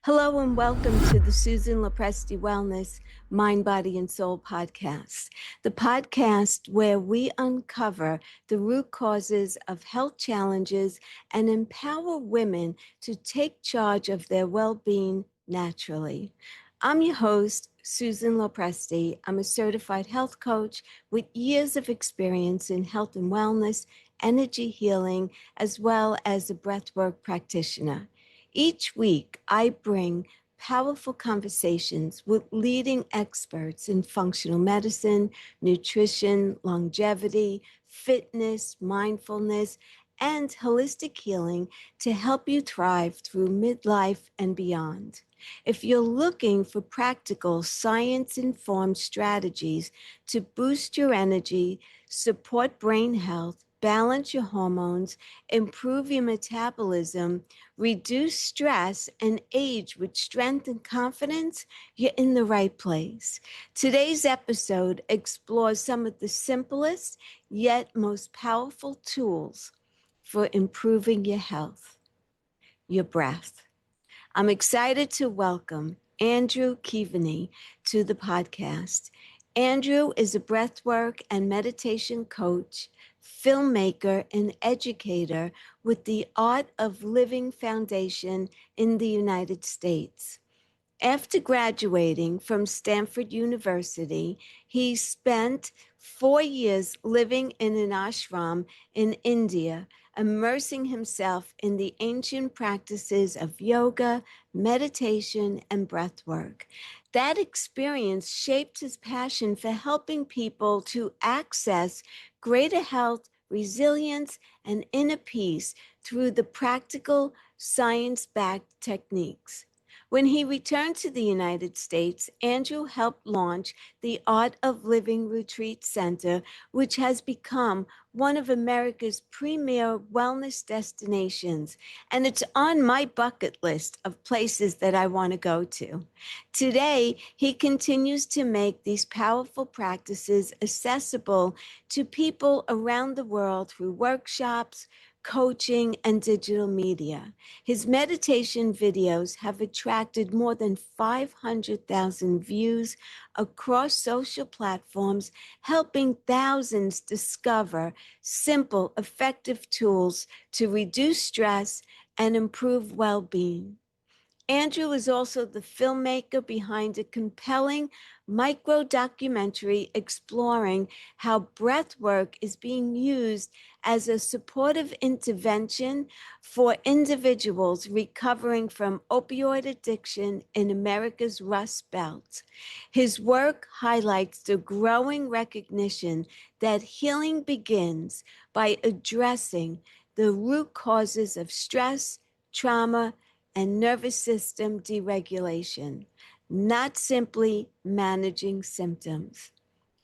Hello and welcome to the Susan Lopresti Wellness Mind, Body, and Soul podcast, the podcast where we uncover the root causes of health challenges and empower women to take charge of their well-being naturally. I'm your host, Susan Lopresti. I'm a certified health coach with years of experience in health and wellness, energy healing, as well as a breathwork practitioner. Each week, I bring powerful conversations with leading experts in functional medicine, nutrition, longevity, fitness, mindfulness, and holistic healing to help you thrive through midlife and beyond. If you're looking for practical, science-informed strategies to boost your energy, support brain health, balance your hormones, improve your metabolism, reduce stress, and age with strength and confidence, you're in the right place. Today's episode explores some of the simplest yet most powerful tools for improving your health, your breath. I'm excited to welcome Andrew Keaveney to the podcast. Andrew is a breathwork and meditation coach, filmmaker, and educator with the Art of Living Foundation in the United States. After graduating from Stanford University, he spent 4 years living in an ashram in India, immersing himself in the ancient practices of yoga, meditation, and breathwork. That experience shaped his passion for helping people to access greater health, resilience, and inner peace through the practical, science-backed techniques. When he returned to the United States, Andrew helped launch the Art of Living Retreat Center, which has become one of America's premier wellness destinations, and it's on my bucket list of places that I want to go to. Today, he continues to make these powerful practices accessible to people around the world through workshops, coaching, and digital media. His meditation videos have attracted more than 500,000 views across social platforms, helping thousands discover simple, effective tools to reduce stress and improve well-being. Andrew is also the filmmaker behind a compelling micro documentary exploring how breathwork is being used as a supportive intervention for individuals recovering from opioid addiction in America's Rust Belt. His work highlights the growing recognition that healing begins by addressing the root causes of stress, trauma, and nervous system deregulation, not simply managing symptoms.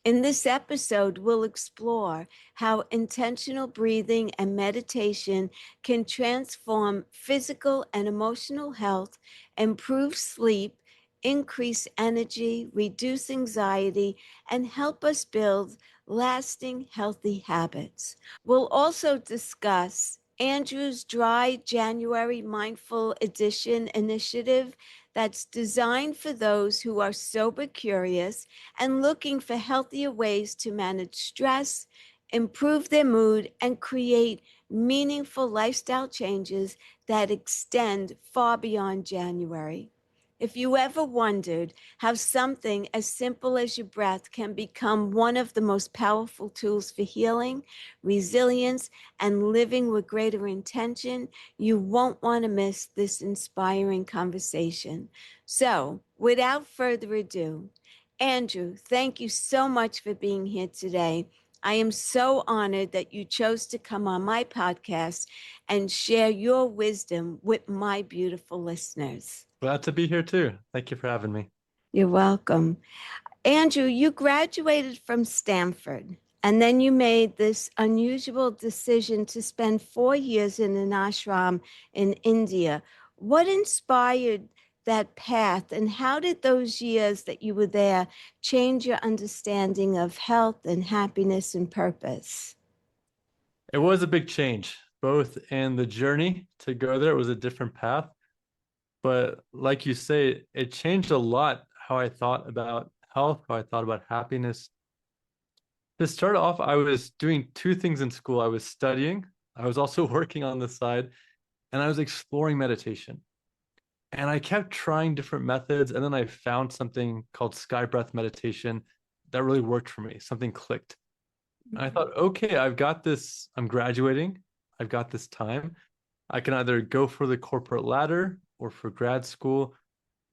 In this episode, we'll explore how intentional breathing and meditation can transform physical and emotional health, improve sleep, increase energy, reduce anxiety, and help us build lasting healthy habits. We'll also discuss Andrew's Dry January Mindful Edition initiative that's designed for those who are sober curious and looking for healthier ways to manage stress, improve their mood, and create meaningful lifestyle changes that extend far beyond January. If you ever wondered how something as simple as your breath can become one of the most powerful tools for healing, resilience, and living with greater intention, you won't want to miss this inspiring conversation. So, without further ado, Andrew, thank you so much for being here today. I am so honored that you chose to come on my podcast and share your wisdom with my beautiful listeners. Glad to be here too. Thank you for having me. You're welcome. Andrew, you graduated from Stanford, and then you made this unusual decision to spend 4 years in an ashram in India. What inspired that path, and how did those years that you were there change your understanding of health and happiness and purpose? It was a big change, both in the journey to go there. It was a different path, But like you say, it changed a lot how I thought about health, how I thought about happiness. To start off, I was doing two things in school. I was studying, I was also working on the side, and I was exploring meditation. And I kept trying different methods. And then I found something called sky breath meditation that really worked for me. Something clicked. And I Mhm. thought, okay, I've got this. I'm graduating. I've got this time. I can either go for the corporate ladder or for grad school,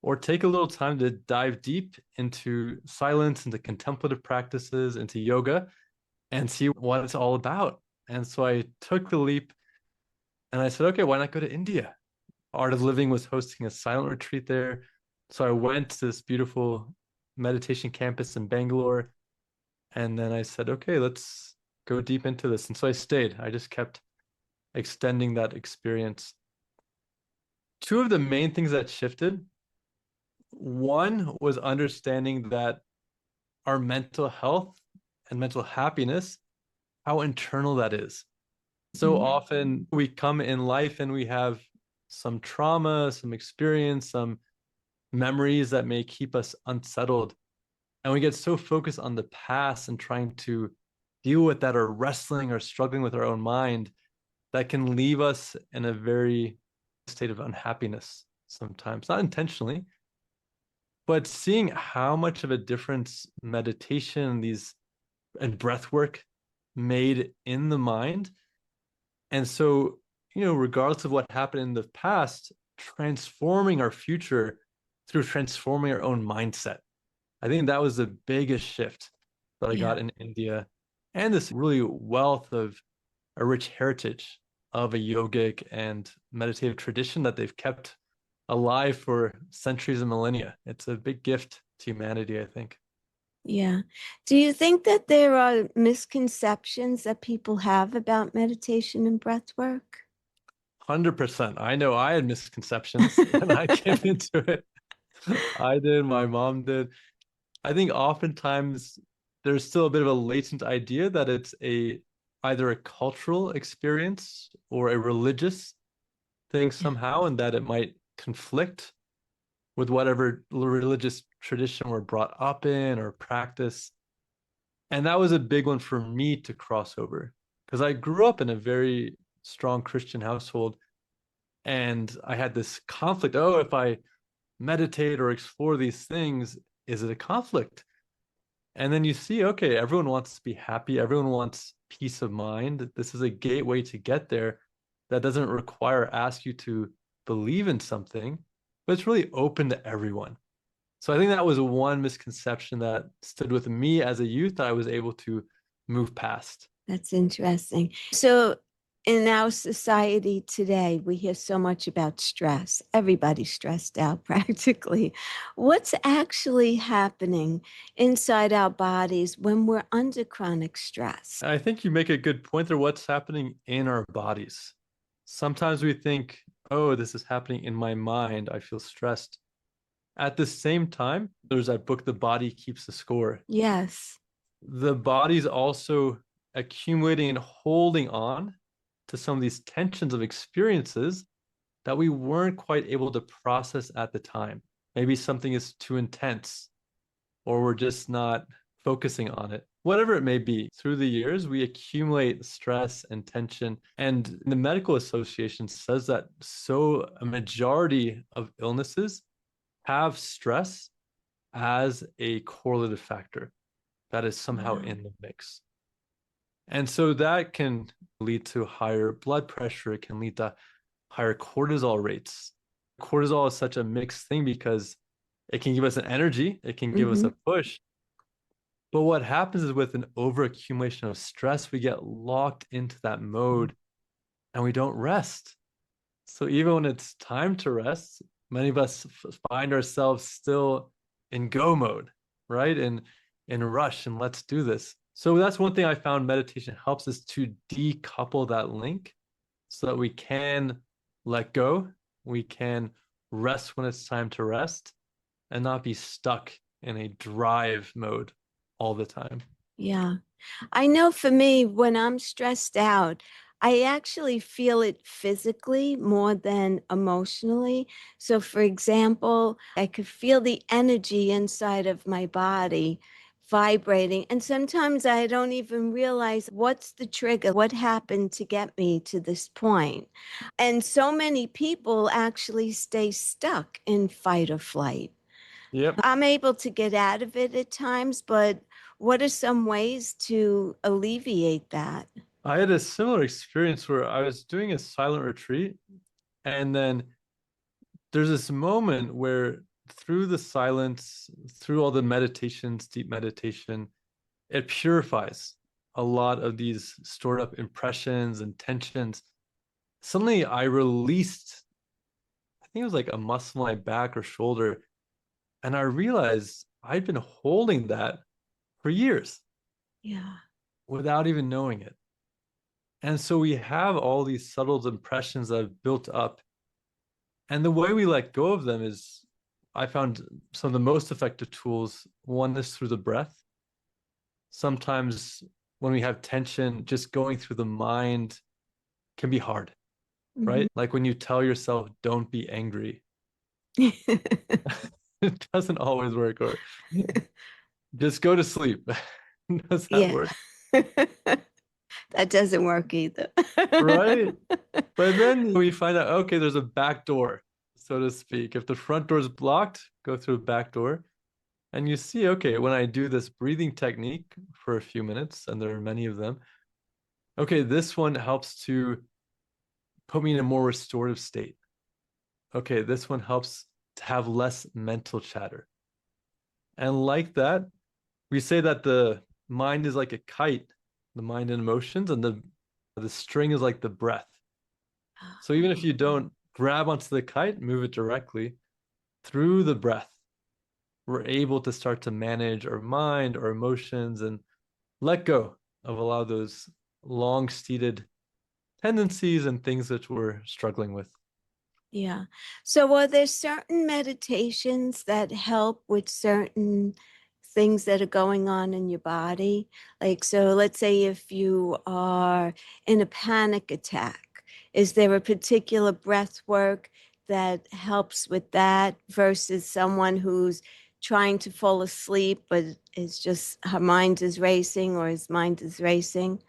or take a little time to dive deep into silence, into contemplative practices, into yoga, and see what it's all about. And so I took the leap and I said, okay, why not go to India? Art of Living was hosting a silent retreat there. So I went to this beautiful meditation campus in Bangalore. And then I said, okay, let's go deep into this. And so I stayed. I just kept extending that experience. Two of the main things that shifted, one was understanding that our mental health and mental happiness, how internal that is. So Mhm. often we come in life and we have some trauma, some experience, some memories that may keep us unsettled. And we get so focused on the past and trying to deal with that, or wrestling or struggling with our own mind, that can leave us in a very state of unhappiness sometimes, not intentionally, but seeing how much of a difference meditation, these and breath work made in the mind. And so, regardless of what happened in the past, transforming our future through transforming our own mindset. I think that was the biggest shift that I Yeah. got in India, and this really wealth of a rich heritage of a yogic and meditative tradition that they've kept alive for centuries and millennia. It's a big gift to humanity, I think. Yeah. Do you think that there are misconceptions that people have about meditation and breath work? 100%. I know I had misconceptions when I came into it. I did, my mom did. I think oftentimes there's still a bit of a latent idea that it's a either a cultural experience or a religious thing Yeah. somehow, and that it might conflict with whatever religious tradition we're brought up in or practice. And that was a big one for me to cross over because I grew up in a very strong Christian household, and I had this conflict. Oh, if I meditate or explore these things, is it a conflict? And then you see, okay, everyone wants to be happy. Everyone wants peace of mind. This is a gateway to get there that doesn't ask you to believe in something, but it's really open to everyone. So I think that was one misconception that stood with me as a youth that I was able to move past. That's interesting. So, in our society today, we hear so much about stress. Everybody's stressed out practically. What's actually happening inside our bodies when we're under chronic stress? I think you make a good point there. What's happening in our bodies? Sometimes we think, oh, this is happening in my mind. I feel stressed. At the same time, there's that book, The Body Keeps the Score. Yes. The body's also accumulating and holding on to some of these tensions of experiences that we weren't quite able to process at the time. Maybe something is too intense, or we're just not focusing on it. Whatever it may be, through the years, we accumulate stress and tension. And the medical association says that so a majority of illnesses have stress as a correlative factor that is somehow Wow. in the mix. And so that can lead to higher blood pressure. It can lead to higher cortisol rates. Cortisol is such a mixed thing because it can give us an energy, it can give us Mm-hmm. a push. But what happens is with an overaccumulation of stress, we get locked into that mode and we don't rest. So even when it's time to rest, many of us find ourselves still in go mode, right? In rush and let's do this. So that's one thing I found meditation helps us to decouple that link so that we can let go, we can rest when it's time to rest, and not be stuck in a drive mode all the time. Yeah. I know for me, when I'm stressed out, I actually feel it physically more than emotionally. So, for example, I could feel the energy inside of my body vibrating. And sometimes I don't even realize what's the trigger, what happened to get me to this point. And so many people actually stay stuck in fight or flight. Yep. I'm able to get out of it at times, but what are some ways to alleviate that? I had a similar experience where I was doing a silent retreat, and then there's this moment where through the silence, through all the meditations, deep meditation, it purifies a lot of these stored up impressions and tensions. Suddenly I released, I think it was like a muscle in my back or shoulder, and I realized I'd been holding that for years Yeah. without even knowing it. And so we have all these subtle impressions that have built up. And the way we let go of them is, I found some of the most effective tools. One is through the breath. Sometimes when we have tension, just going through the mind can be hard, Mhm. right? Like when you tell yourself, don't be angry, it doesn't always work, or just go to sleep. Does that Yeah. work? That doesn't work either. Right. But then we find out, okay, there's a back door, so to speak. If the front door is blocked, go through a back door. And you see, okay, when I do this breathing technique for a few minutes, and there are many of them, okay, this one helps to put me in a more restorative state. Okay, this one helps to have less mental chatter. And like that, we say that the mind is like a kite, the mind and emotions, and the string is like the breath. So even if you don't grab onto the kite, move it directly through the breath, we're able to start to manage our mind, our emotions, and let go of a lot of those long-seated tendencies and things that we're struggling with. Yeah. So are there certain meditations that help with certain things that are going on in your body? Like, so let's say if you are in a panic attack, is there a particular breath work that helps with that versus someone who's trying to fall asleep, but it's just her mind is racing or his mind is racing?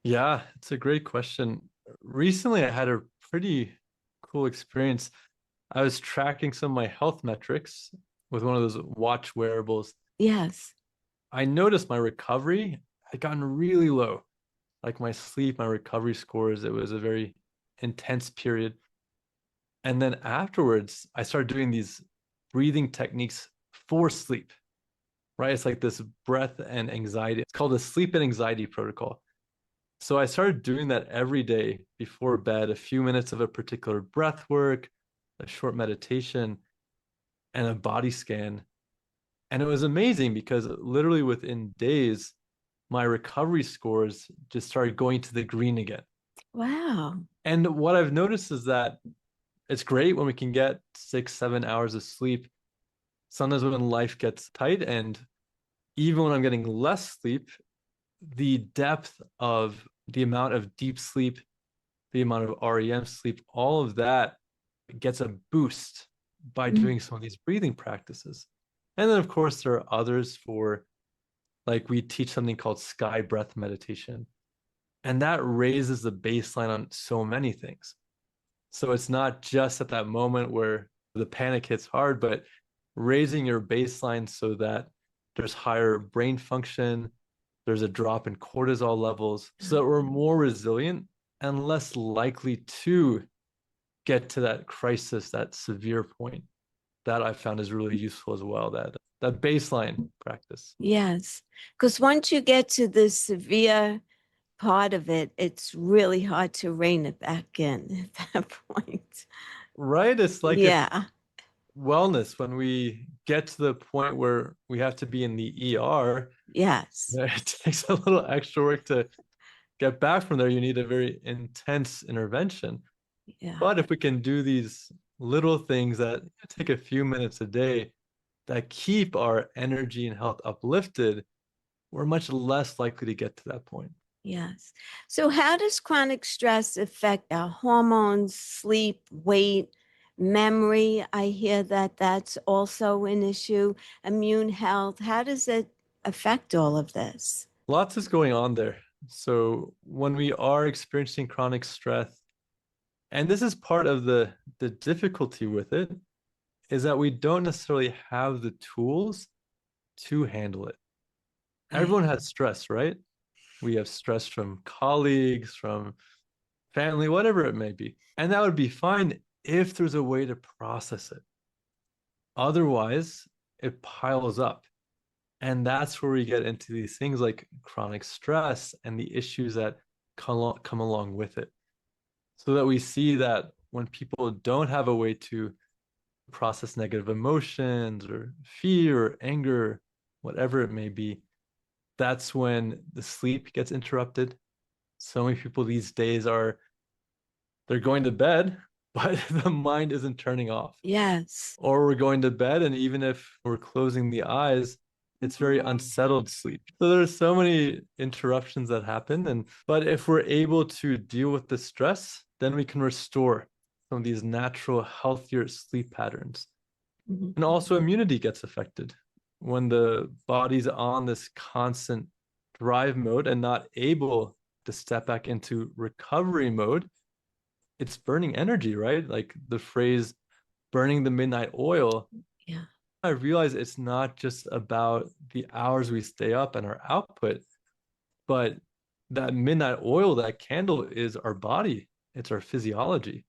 Yeah, it's a great question. Recently, I had a pretty cool experience. I was tracking some of my health metrics with one of those watch wearables. Yes. I noticed my recovery had gotten really low, like my sleep, my recovery scores. It was a very intense period. And then afterwards, I started doing these breathing techniques for sleep, right? It's like this breath and anxiety. It's called the sleep and anxiety protocol. So I started doing that every day before bed, a few minutes of a particular breath work, a short meditation, and a body scan. And it was amazing because literally within days, my recovery scores just started going to the green again. Wow. And what I've noticed is that it's great when we can get 6, 7 hours of sleep. Sometimes when life gets tight, and even when I'm getting less sleep, the depth of the amount of deep sleep, the amount of REM sleep, all of that gets a boost by Mm. doing some of these breathing practices. And then, of course, there are others for, like, we teach something called sky breath meditation, and that raises the baseline on so many things. So it's not just at that moment where the panic hits hard, but raising your baseline so that there's higher brain function, there's a drop in cortisol levels, so that we're more resilient and less likely to get to that crisis, that severe point. That I found is really useful as well. That baseline practice. Yes. Because once you get to the severe part of it, it's really hard to rein it back in at that point. Right? It's like if Yeah. wellness, when we get to the point where we have to be in the ER, Yes. it takes a little extra work to get back from there. You need a very intense intervention. Yeah. But if we can do these little things that take a few minutes a day that keep our energy and health uplifted, we're much less likely to get to that point. Yes. So, how does chronic stress affect our hormones, sleep, weight, memory? I hear that that's also an issue, immune health. How does it affect all of this? Lots is going on there. So when we are experiencing chronic stress, and this is part of the difficulty with it, is that we don't necessarily have the tools to handle it. Right. Everyone has stress, right? We have stress from colleagues, from family, whatever it may be. And that would be fine if there's a way to process it. Otherwise, it piles up. And that's where we get into these things like chronic stress and the issues that come along with it. So that we see that when people don't have a way to process negative emotions or fear or anger, whatever it may be, that's when the sleep gets interrupted. So many people these days they're going to bed, but the mind isn't turning off. Yes. Or we're going to bed, and even if we're closing the eyes, it's very unsettled sleep. So there's so many interruptions that happen. But if we're able to deal with the stress, then we can restore some of these natural, healthier sleep patterns. Mhm. And also immunity gets affected when the body's on this constant drive mode and not able to step back into recovery mode. It's burning energy, right? Like the phrase burning the midnight oil. Yeah. I realize it's not just about the hours we stay up and our output, but that midnight oil, that candle is our body, it's our physiology.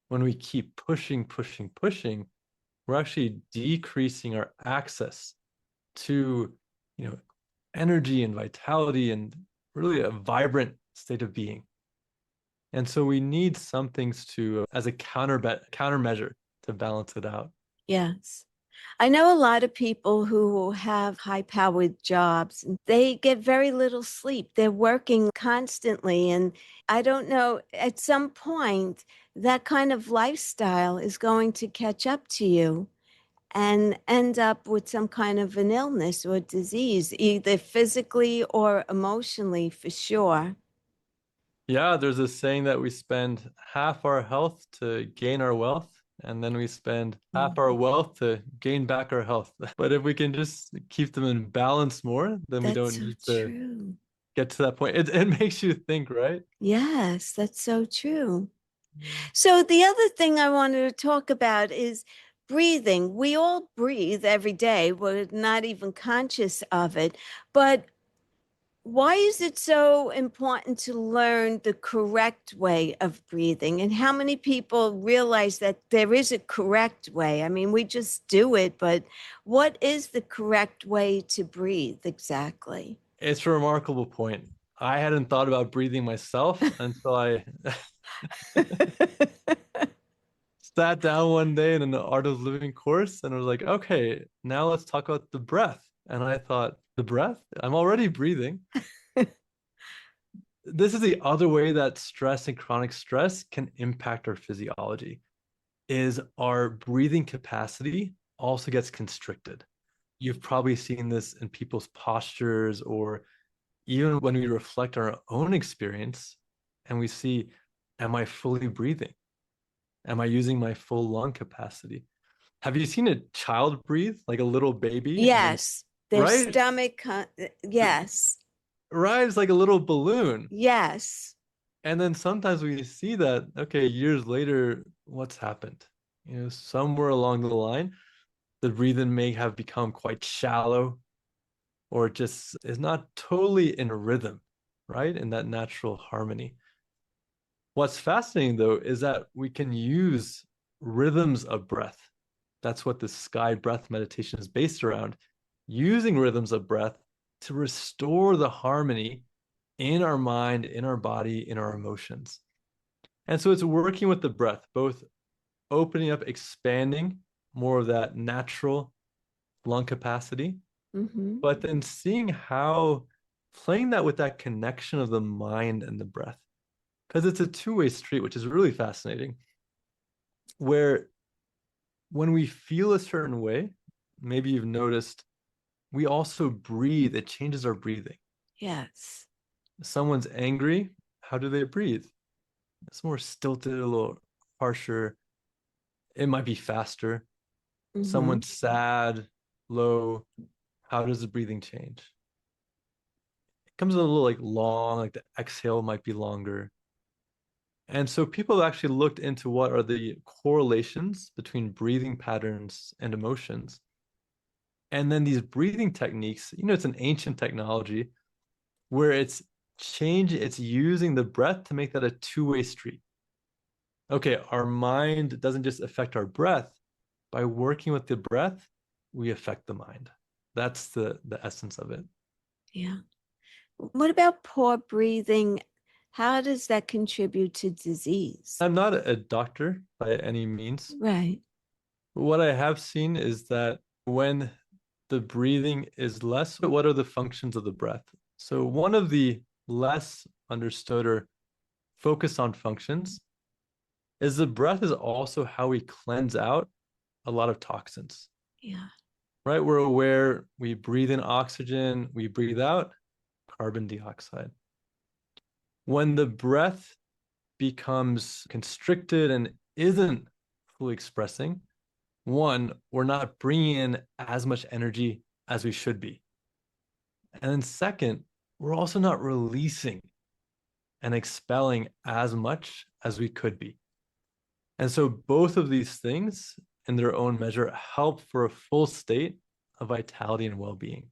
When we keep pushing, pushing, pushing, we're actually decreasing our access to, you know, energy and vitality and really a vibrant state of being. And so we need some things to as a countermeasure to balance it out. Yes. I know a lot of people who have high powered jobs and they get very little sleep. They're working constantly. And I don't know, at some point, that kind of lifestyle is going to catch up to you and end up with some kind of an illness or disease, either physically or emotionally, for sure. Yeah, there's this saying that we spend half our health to gain our wealth, and then we spend half our Mhm. wealth to gain back our health. But if we can just keep them in balance more, then we That's don't so need to true. get to that point. It makes you think, right? Yes, that's so true. So, the other thing I wanted to talk about is breathing. We all breathe every day, we're not even conscious of it. But why is it so important to learn the correct way of breathing? And how many people realize that there is a correct way? I mean, we just do it, but what is the correct way to breathe exactly? It's a remarkable point. I hadn't thought about breathing myself until I sat down one day in an Art of Living course and I was like, okay, now let's talk about the breath. And I thought, the breath? I'm already breathing. This is the other way that stress and chronic stress can impact our physiology is our breathing capacity also gets constricted. You've probably seen this in people's postures or even when we reflect on our own experience and we see, am I fully breathing? Am I using my full lung capacity? Have you seen a child breathe like a little baby and then Yes, their right? stomach, yes, Rise like a little balloon. yes. And then sometimes we see that, okay, years later, what's happened? Somewhere along the line, the breathing may have become quite shallow or just is not totally in rhythm, right? In that natural harmony. What's fascinating though is that we can use rhythms of breath. That's what the sky breath meditation is based around, using rhythms of breath to restore the harmony in our mind, in our body, in our emotions. And so it's working with the breath, both opening up, expanding more of that natural lung capacity, Hmm. but then seeing how playing that with that connection of the mind and the breath, because it's a two-way street, which is really fascinating, where when we feel a certain way, maybe you've noticed, we also breathe, it changes our breathing. Yes. Someone's angry, how do they breathe? It's more stilted, a little harsher. It might be faster. Mm-hmm. Someone's sad, low, how does the breathing change? It comes a little like long, like the exhale might be longer. And so people actually looked into what are the correlations between breathing patterns and emotions. And then these breathing techniques, it's an ancient technology where it's using the breath to make that a two-way street. Okay, our mind doesn't just affect our breath. By working with the breath, we affect the mind. That's the essence of it. Yeah. What about poor breathing? How does that contribute to disease? I'm not a doctor by any means. Right. What I have seen is that when the breathing is less, what are the functions of the breath? So one of the less understood or focused on functions is the breath is also how we cleanse out a lot of toxins, Yeah. right? We're aware we breathe in oxygen, we breathe out carbon dioxide. When the breath becomes constricted and isn't fully expressing, one, we're not bringing in as much energy as we should be. And then second, we're also not releasing and expelling as much as we could be. And so both of these things in their own measure help for a full state of vitality and well-being.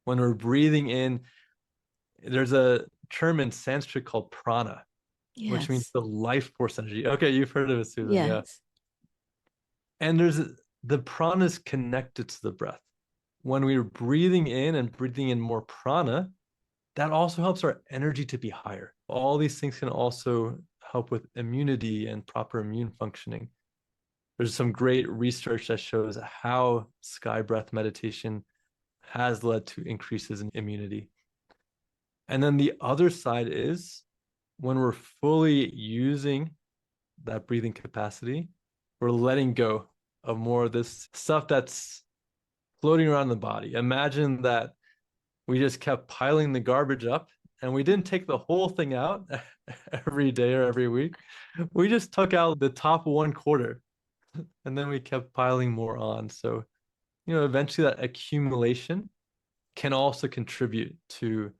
When we're breathing in, there's a term in Sanskrit called prana, which means Yes. the life force energy. Okay, you've heard of it, Susan. Yeah. Yes. And the prana is connected to the breath. When we're breathing in and breathing in more prana, that also helps our energy to be higher. All these things can also help with immunity and proper immune functioning. There's some great research that shows how sky breath meditation has led to increases in immunity. And then the other side is when we're fully using that breathing capacity, we're letting go of more of this stuff that's floating around the body. Imagine that we just kept piling the garbage up and we didn't take the whole thing out every day or every week. We just took out the top one quarter and then we kept piling more on. So, eventually that accumulation can also contribute to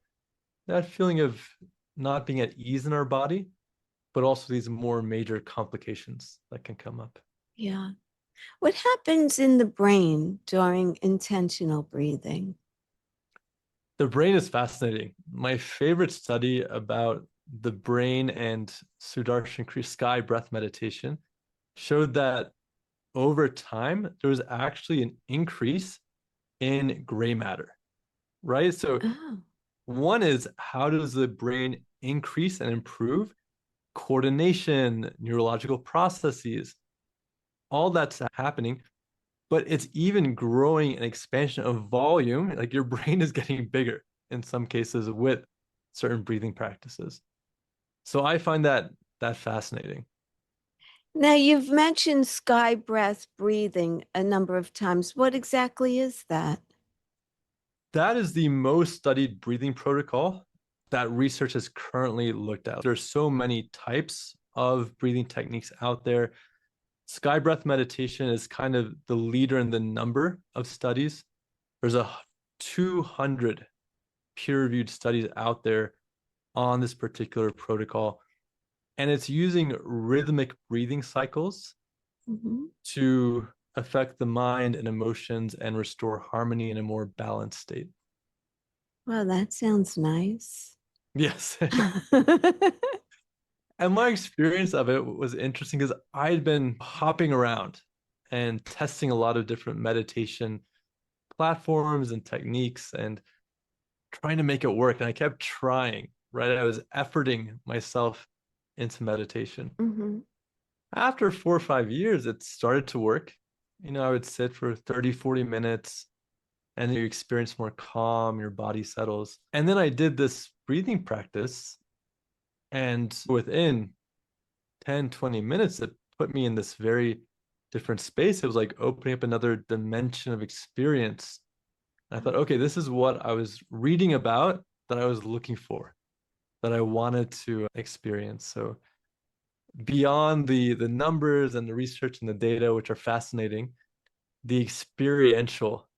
that feeling of not being at ease in our body, but also these more major complications that can come up. Yeah. What happens in the brain during intentional breathing? The brain is fascinating. My favorite study about the brain and Sudarshan Kriya sky breath meditation showed that over time, there was actually an increase in gray matter, right? So, Oh, one is how does the brain increase and improve coordination, neurological processes, all that's happening, but it's even growing an expansion of volume. Like your brain is getting bigger in some cases with certain breathing practices. So I find that fascinating. now you've mentioned sky breath breathing a number of times. What exactly is that? That is the most studied breathing protocol that research has currently looked at. There's so many types of breathing techniques out there. Sky breath meditation is kind of the leader in the number of studies. There's a 200 peer-reviewed studies out there on this particular protocol, and it's using rhythmic breathing cycles Mhm. to affect the mind and emotions and restore harmony in a more balanced state. Well, that sounds nice. Yes. And my experience of it was interesting because I'd been hopping around and testing a lot of different meditation platforms and techniques and trying to make it work. And I kept trying, right? I was efforting myself into meditation. Mhm. After 4 or 5 years, it started to work. I would sit for 30, 40 minutes and you experience more calm, your body settles. And then I did this breathing practice. And within 10, 20 minutes, it put me in this very different space. It was like opening up another dimension of experience. And I thought, okay, this is what I was reading about that I was looking for. that I wanted to experience. So beyond the numbers and the research and the data, which are fascinating, the experiential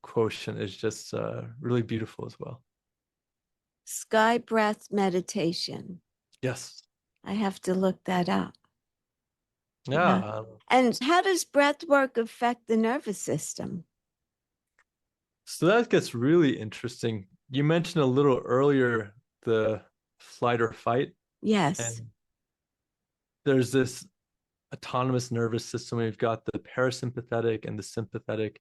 quotient is just really beautiful as well. Sky breath meditation. Yes. I have to look that up. Yeah. Yeah. And how does breath work affect the nervous system? So that gets really interesting. You mentioned a little earlier the flight or fight, Yes. and there's this autonomous nervous system. We've got the parasympathetic and the sympathetic.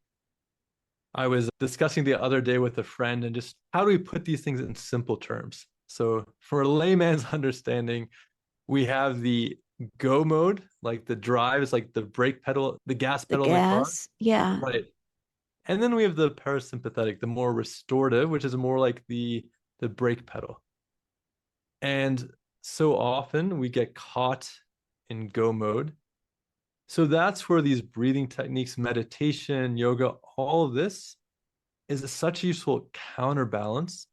I was discussing the other day with a friend and just how do we put these things in simple terms? So, for a layman's understanding, we have the go mode, like the drive is like the brake pedal, the gas The pedal in the car. gas. Yeah. Right. And then we have the parasympathetic, the more restorative, which is more like the brake pedal. And so often we get caught in go mode. So that's where these breathing techniques, meditation, yoga, all of this is such a useful counterbalance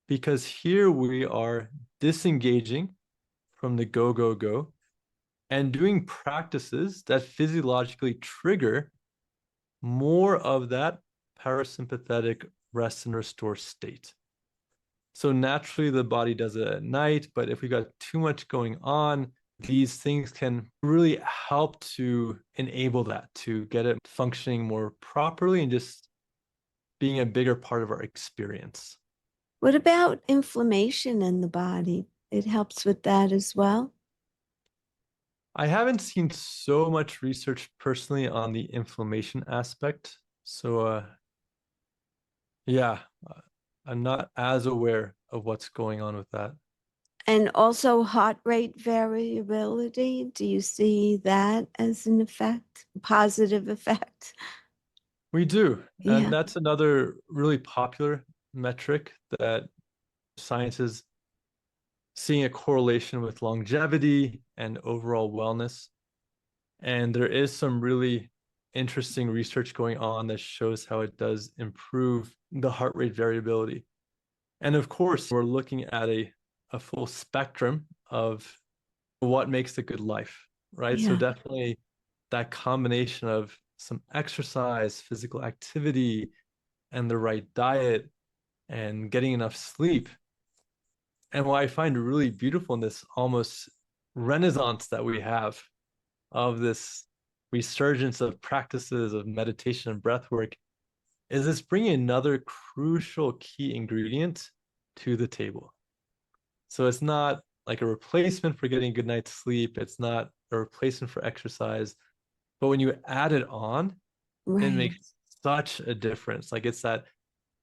because here we are disengaging from the go, go, go and doing practices that physiologically trigger more of that parasympathetic rest and restore state. So naturally, the body does it at night, but if we got too much going on, these things can really help to enable that to get it functioning more properly and just being a bigger part of our experience. What about inflammation in the body? It helps with that as well. I haven't seen so much research personally on the inflammation aspect. So, yeah, I'm not as aware of what's going on with that. And also heart rate variability. Do you see that as an effect, positive effect? We do. And Yeah. that's another really popular metric that science is seeing a correlation with longevity and overall wellness. And there is some really interesting research going on that shows how it does improve the heart rate variability. And of course, we're looking at a full spectrum of what makes a good life, right? So Yeah. definitely that combination of some exercise, physical activity, and the right diet and getting enough sleep. And what I find really beautiful in this almost renaissance that we have of this resurgence of practices of meditation and breath work is this bringing another crucial key ingredient to the table. So it's not like a replacement for getting a good night's sleep. It's not a replacement for exercise. But when you add it on, it Right. makes such a difference. Like it's that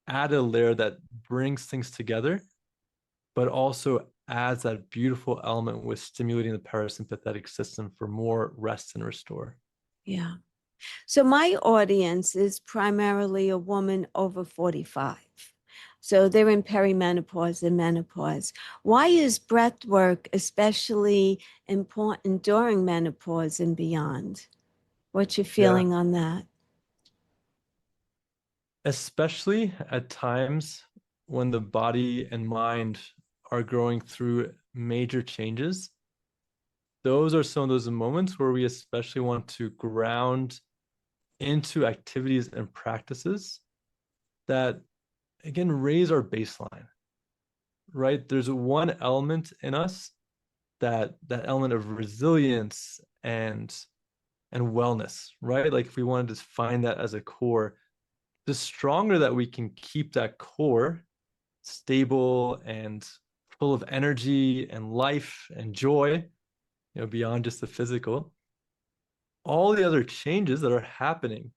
added layer that brings things together, but also adds that beautiful element with stimulating the parasympathetic system for more rest and restore. Yeah. So my audience is primarily a woman over 45. So they're in perimenopause and menopause. Why is breath work especially important during menopause and beyond? What's your Yeah. feeling on that? Especially at times when the body and mind are going through major changes. Those are some of those moments where we especially want to ground into activities and practices that, again, raise our baseline, right? There's one element in us that element of resilience and wellness, right? Like if we wanted to find that as a core, the stronger that we can keep that core stable and full of energy and life and joy, beyond just the physical, all the other changes that are happening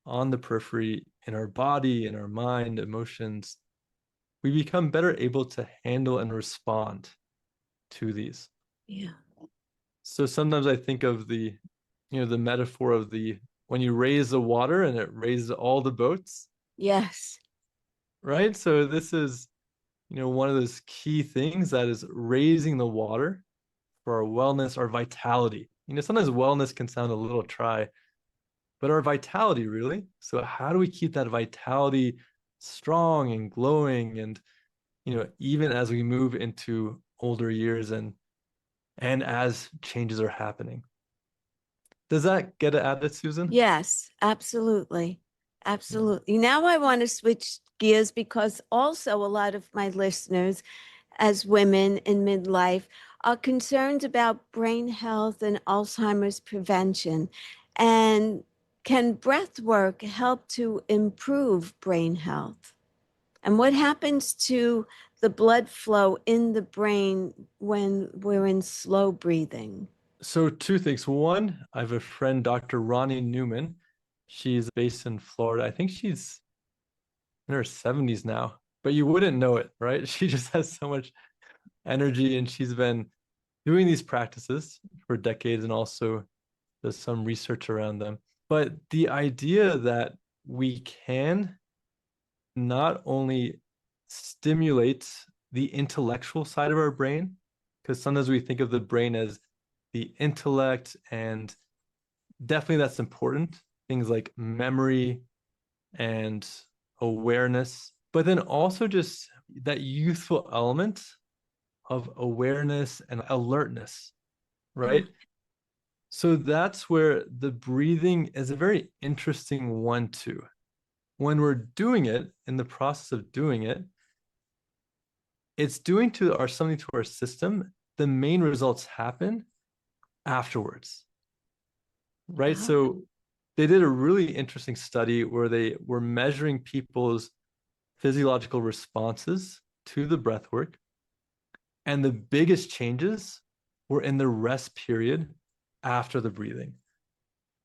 on the periphery in our body, in our mind, emotions, we become better able to handle and respond to these. Yeah. So sometimes I think of the metaphor of the when you raise the water and it raises all the boats, Yes. right? So this is, one of those key things that is raising the water for our wellness, our vitality. Sometimes wellness can sound a little try, but our vitality really. So how do we keep that vitality strong and glowing and even as we move into older years and as changes are happening. Does that get at it, Susan? Yes, absolutely. Absolutely. Now I want to switch gears because also a lot of my listeners, as women in midlife, are concerned about brain health and Alzheimer's prevention. And can breath work help to improve brain health? And what happens to the blood flow in the brain when we're in slow breathing? So two things. One, I have a friend, Dr. Ronnie Newman. She's based in Florida. I think she's in her 70s now, but you wouldn't know it, right? She just has so much energy and she's been doing these practices for decades and also does some research around them. But the idea that we can not only stimulate the intellectual side of our brain, because sometimes we think of the brain as the intellect, and definitely that's important. Things like memory and awareness, but then also just that youthful element of awareness and alertness, right? So that's where the breathing is a very interesting one too. When we're doing it, in the process of doing it, it's doing to our something to our system. The main results happen afterwards, right? Oh, So they did a really interesting study where they were measuring people's physiological responses to the breath work. And the biggest changes were in the rest period after the breathing.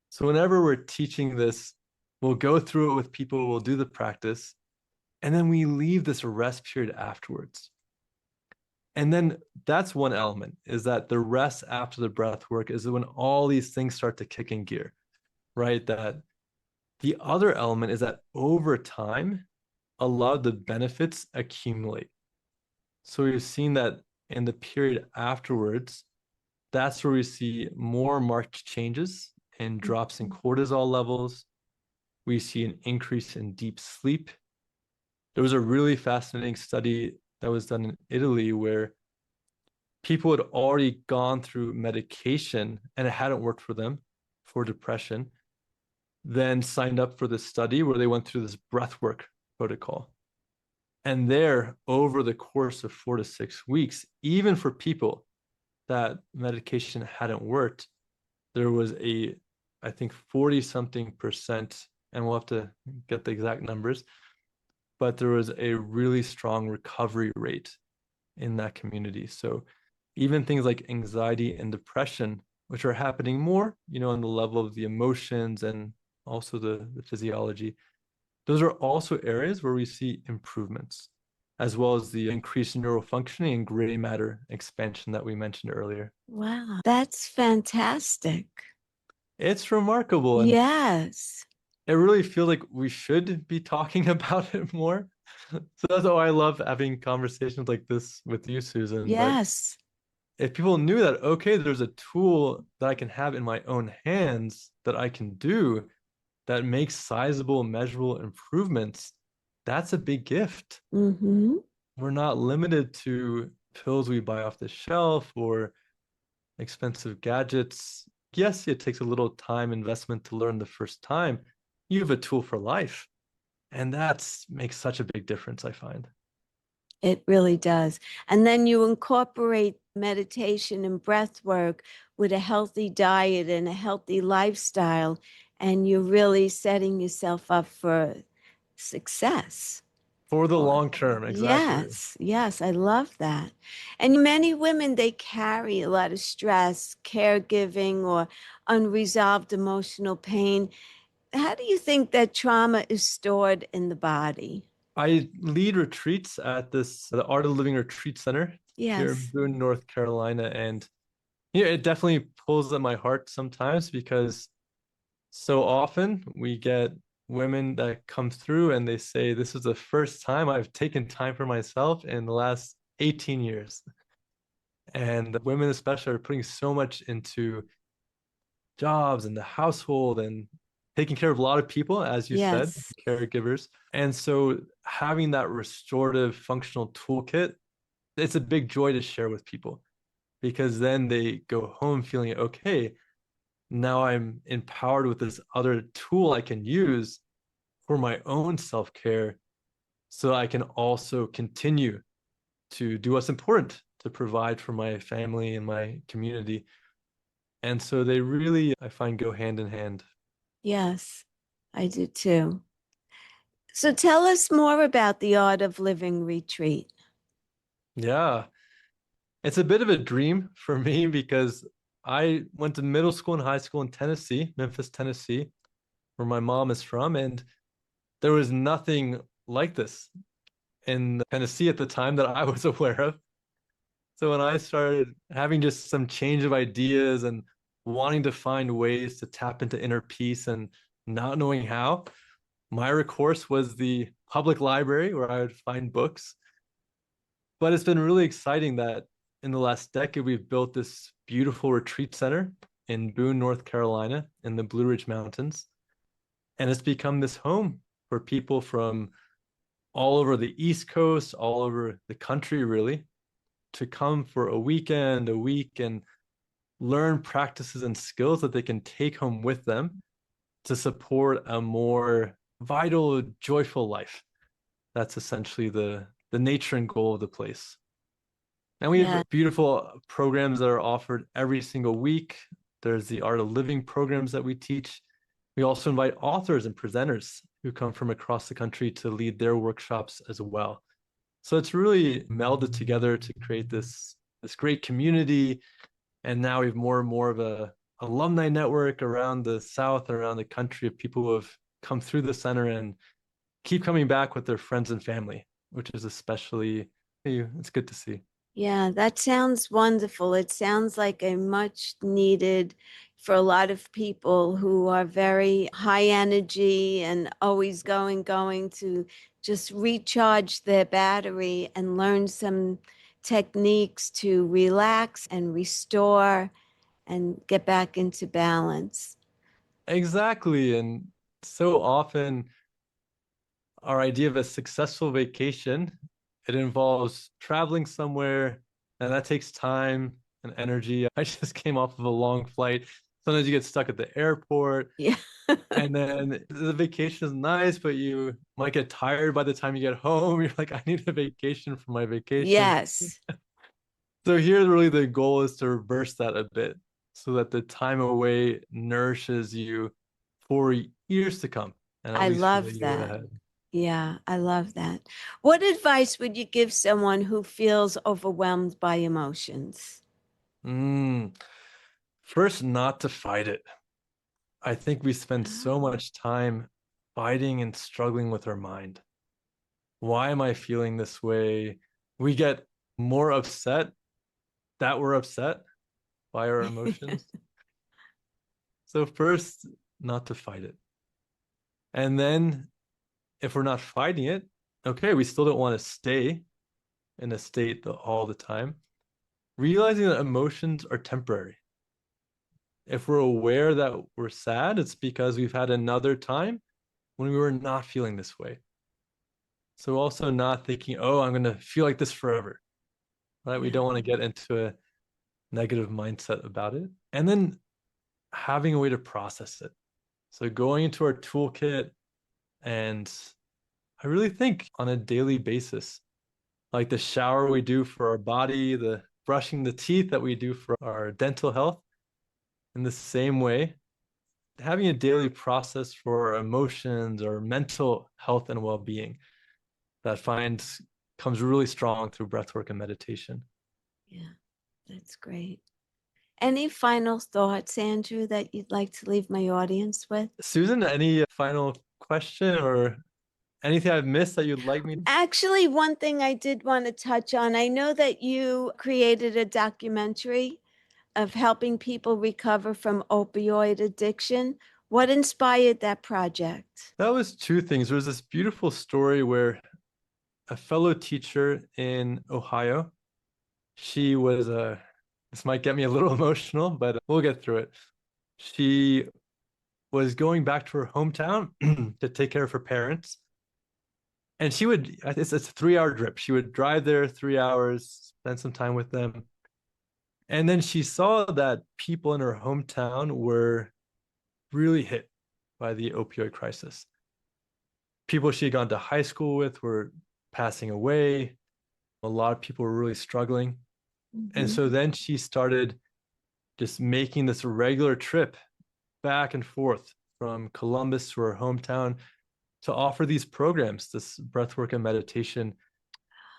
So whenever we're teaching this, we'll go through it with people, we'll do the practice, and then we leave this rest period afterwards. And then that's one element, is that the rest after the breath work is when all these things start to kick in gear, right? That the other element is that over time, a lot of the benefits accumulate. So we've seen that in the period afterwards, that's where we see more marked changes and drops in cortisol levels. We see an increase in deep sleep. There was a really fascinating study that was done in Italy where people had already gone through medication and it hadn't worked for them for depression, then signed up for this study where they went through this breathwork protocol. And there, over the course of 4 to 6 weeks, even for people that medication hadn't worked, there was I think 40 something percent, and we'll have to get the exact numbers, but there was a really strong recovery rate in that community. So even things like anxiety and depression, which are happening more, on the level of the emotions and also the physiology, those are also areas where we see improvements, as well as the increased neural functioning and gray matter expansion that we mentioned earlier. wow. That's fantastic. It's remarkable. And Yes. it really feels like we should be talking about it more. So that's why I love having conversations like this with you, Susan. But Yes. if people knew that, okay, there's a tool that I can have in my own hands that I can do that makes sizable, measurable improvements, that's a big gift. Mm-hmm. We're not limited to pills we buy off the shelf or expensive gadgets. Yes, it takes a little time investment to learn the first time. You have a tool for life. And that makes such a big difference, I find. It really does. And then you incorporate meditation and breath work with a healthy diet and a healthy lifestyle, and you're really setting yourself up for success. For the Or, long term, exactly. yes, yes, I love that. And many women, they carry a lot of stress, caregiving, or unresolved emotional pain. How do you think that trauma is stored in the body? I lead retreats at the Art of Living Retreat Center here in Yes. Boone, North Carolina. And it definitely pulls at my heart sometimes because so often we get women that come through and they say, this is the first time I've taken time for myself in the last 18 years. And women, especially, are putting so much into jobs and the household and taking care of a lot of people, as you said, Yes. caregivers. And so having that restorative functional toolkit, it's a big joy to share with people because then they go home feeling okay. Now I'm empowered with this other tool I can use for my own self care so I can also continue to do what's important to provide for my family and my community. And so they really, I find, go hand in hand. Yes, I do too. So tell us more about the Art of Living retreat. Yeah, it's a bit of a dream for me because I went to middle school and high school in Tennessee, Memphis, Tennessee, where my mom is from. And there was nothing like this in Tennessee at the time that I was aware of. So when I started having just some change of ideas and wanting to find ways to tap into inner peace and not knowing how, my recourse was the public library where I would find books. But it's been really exciting that in the last decade, we've built this beautiful retreat center in Boone, North Carolina, in the Blue Ridge Mountains. And it's become this home for people from all over the East Coast, all over the country, really, to come for a weekend, a week, and learn practices and skills that they can take home with them to support a more vital, joyful life. That's essentially the nature and goal of the place. And we Yeah. have beautiful programs that are offered every single week. There's the Art of Living programs that we teach. We also invite authors and presenters who come from across the country to lead their workshops as well. So it's really melded together to create this great community. And now we have more and more of a alumni network around the South, around the country of people who have come through the center and keep coming back with their friends and family, which is especially, it's good to see. Yeah, that sounds wonderful. It sounds like a much needed for a lot of people who are very high energy and always going to just recharge their battery and learn some techniques to relax and restore and get back into balance. Exactly. And so often our idea of a successful vacation, it involves traveling somewhere, and that takes time and energy. I just came off of a long flight. Sometimes you get stuck at the airport, Yeah. and then the vacation is nice, but you might get tired by the time you get home. You're like, I need a vacation from my vacation. Yes, So here, really, the goal is to reverse that a bit so that the time away nourishes you for years to come, and at I least for the love year that. ahead. Yeah, I love that. What advice would you give someone who feels overwhelmed by emotions? Mm. First, not to fight it. I think we spend so Oh, much time fighting and struggling with our mind. Why am I feeling this way? We get more upset that we're upset by our emotions. So, first, not to fight it. And then, if we're not fighting it, okay, we still don't want to stay in a state all the time. Realizing that emotions are temporary. If we're aware that we're sad, it's because we've had another time when we were not feeling this way. So also not thinking, oh, I'm going to feel like this forever, right? We yeah. don't want to get into a negative mindset about it. And then having a way to process it. So going into our toolkit, and I really think on a daily basis, like the shower we do for our body, the brushing the teeth that we do for our dental health, in the same way, having a daily process for our emotions or mental health and well-being that finds comes really strong through breathwork and meditation. Yeah, that's great. Any final thoughts, Andrew, that you'd like to leave my audience with? Susan, any final question or anything I've missed that you'd like me to? Actually, one thing I did want to touch on, I know that you created a documentary of helping people recover from opioid addiction. What inspired that project? That was two things. There was this beautiful story where a fellow teacher in Ohio, she was a, this might get me a little emotional, but we'll get through it. She was going back to her hometown to take care of her parents. And she would, it's a 3 hour trip. She would drive there 3 hours, spend some time with them. And then she saw that people in her hometown were really hit by the opioid crisis. People she had gone to high school with were passing away. A lot of people were really struggling. And Mhm. so then she started just making this regular trip back and forth from Columbus to her hometown to offer these programs, this breathwork and meditation.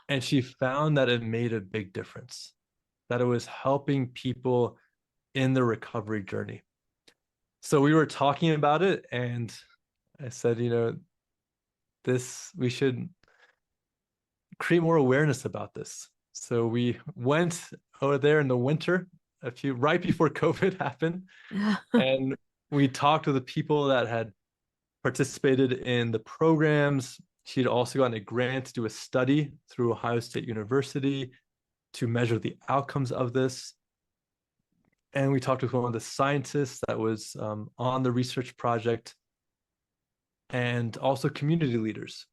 And she found that it made a big difference, that it was helping people in the recovery journey. So we were talking about it, and I said, we should create more awareness about this. So we went over there in the winter, right before COVID happened, and we talked to the people that had participated in the programs. She'd also gotten a grant to do a study through Ohio State University to measure the outcomes of this. And we talked with one of the scientists that was on the research project, and also community leaders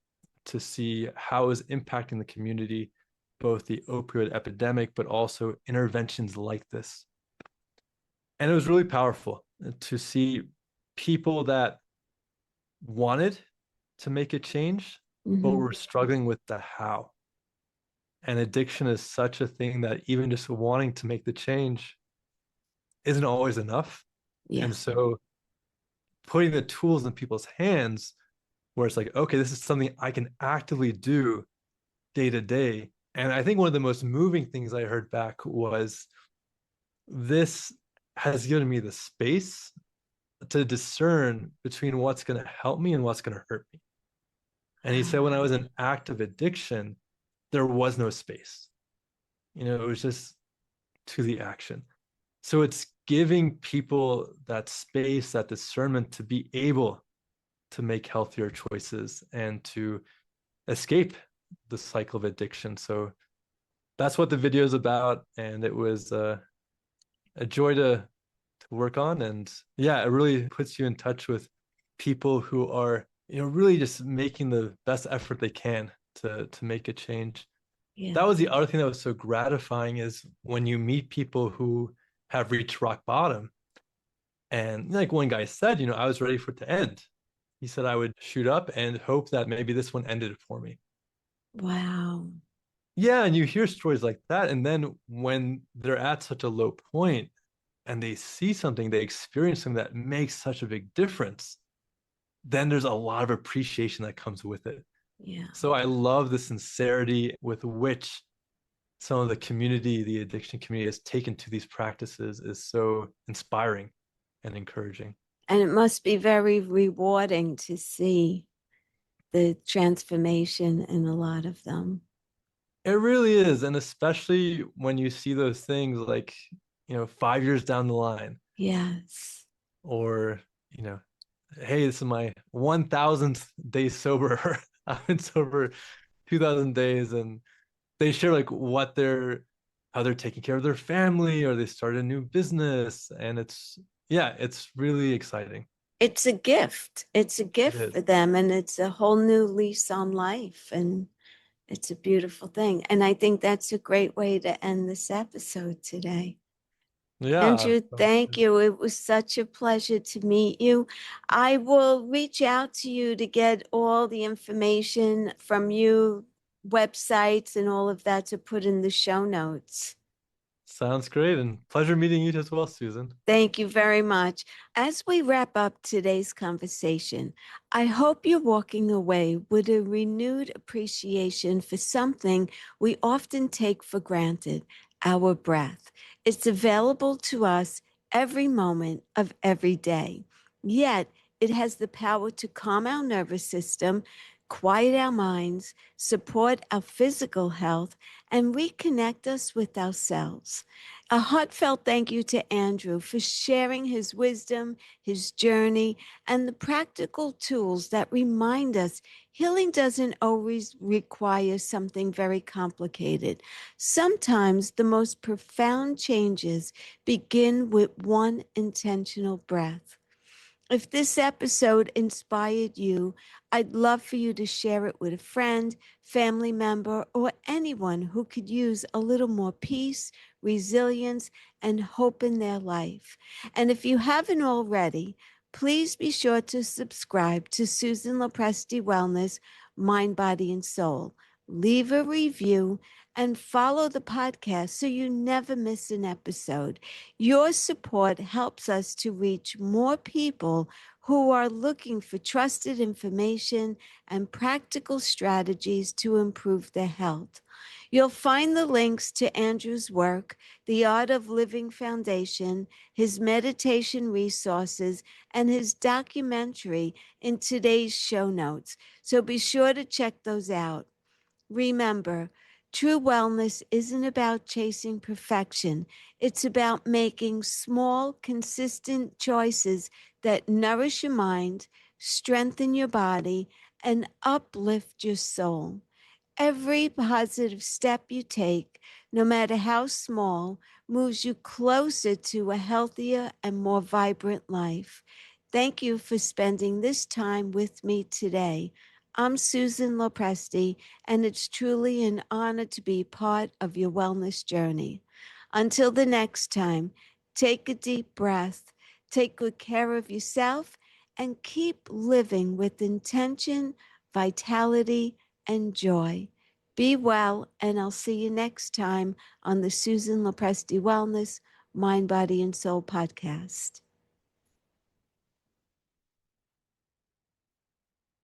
to see how it was impacting the community, both the opioid epidemic, but also interventions like this. And it was really powerful to see people that wanted to make a change, but Mhm. were struggling with the how. And addiction is such a thing that even just wanting to make the change isn't always enough. Yeah. And so putting the tools in people's hands where it's like, okay, this is something I can actively do day to day. And I think one of the most moving things I heard back was, this has given me the space to discern between what's going to help me and what's going to hurt me. And he said, when I was in active addiction, there was no space. It was just to the action. So it's giving people that space, that discernment to be able to make healthier choices and to escape the cycle of addiction. So that's what the video is about. And it was a joy to work on. And yeah, it really puts you in touch with people who are, really just making the best effort they can to make a change. Yeah. That was the other thing that was so gratifying, is when you meet people who have reached rock bottom. And like one guy said, I was ready for it to end. He said I would shoot up and hope that maybe this one ended it for me. Wow. Yeah, and you hear stories like that. And then when they're at such a low point and they see something, they experience something that makes such a big difference, then there's a lot of appreciation that comes with it. Yeah. So I love the sincerity with which some of the community, the addiction community, has taken to these practices is so inspiring and encouraging. And it must be very rewarding to see the transformation in a lot of them. It really is. And especially when you see those things like, 5 years down the line, Yes. or, you know, hey, this is my 1000th day sober. I've been sober 2000 days. And they share like how they're taking care of their family, or they started a new business. And it's really exciting. It's a gift. It's a It gift is. for them, and it's a whole new lease on life. And it's a beautiful thing. And I think that's a great way to end this episode today. Yeah. Andrew, thank you. It was such a pleasure to meet you. I will reach out to you to get all the information from you, websites, and all of that to put in the show notes. Sounds great. And pleasure meeting you as well, Susan. Thank you very much. As we wrap up today's conversation, I hope you're walking away with a renewed appreciation for something we often take for granted: our breath. It's available to us every moment of every day. Yet, it has the power to calm our nervous system, quiet our minds, support our physical health, and reconnect us with ourselves. A heartfelt thank you to Andrew for sharing his wisdom, his journey, and the practical tools that remind us healing doesn't always require something very complicated. Sometimes the most profound changes begin with one intentional breath. If this episode inspired you, I'd love for you to share it with a friend, family member, or anyone who could use a little more peace, resilience, and hope in their life. And if you haven't already, please be sure to subscribe to Susan Lopresti Wellness, Mind, Body, and Soul. Leave a review and follow the podcast so you never miss an episode. Your support helps us to reach more people who are looking for trusted information and practical strategies to improve their health. You'll find the links to Andrew's work, the Art of Living Foundation, his meditation resources, and his documentary in today's show notes. So be sure to check those out. Remember, true wellness isn't about chasing perfection. It's about making small, consistent choices that nourish your mind, strengthen your body, and uplift your soul. Every positive step you take, no matter how small, moves you closer to a healthier and more vibrant life. Thank you for spending this time with me today. I'm Susan Lopresti, and it's truly an honor to be part of your wellness journey. Until the next time, take a deep breath, take good care of yourself, and keep living with intention, vitality, and joy. Be well, and I'll see you next time on the Susan Lopresti Wellness Mind, Body, and Soul podcast.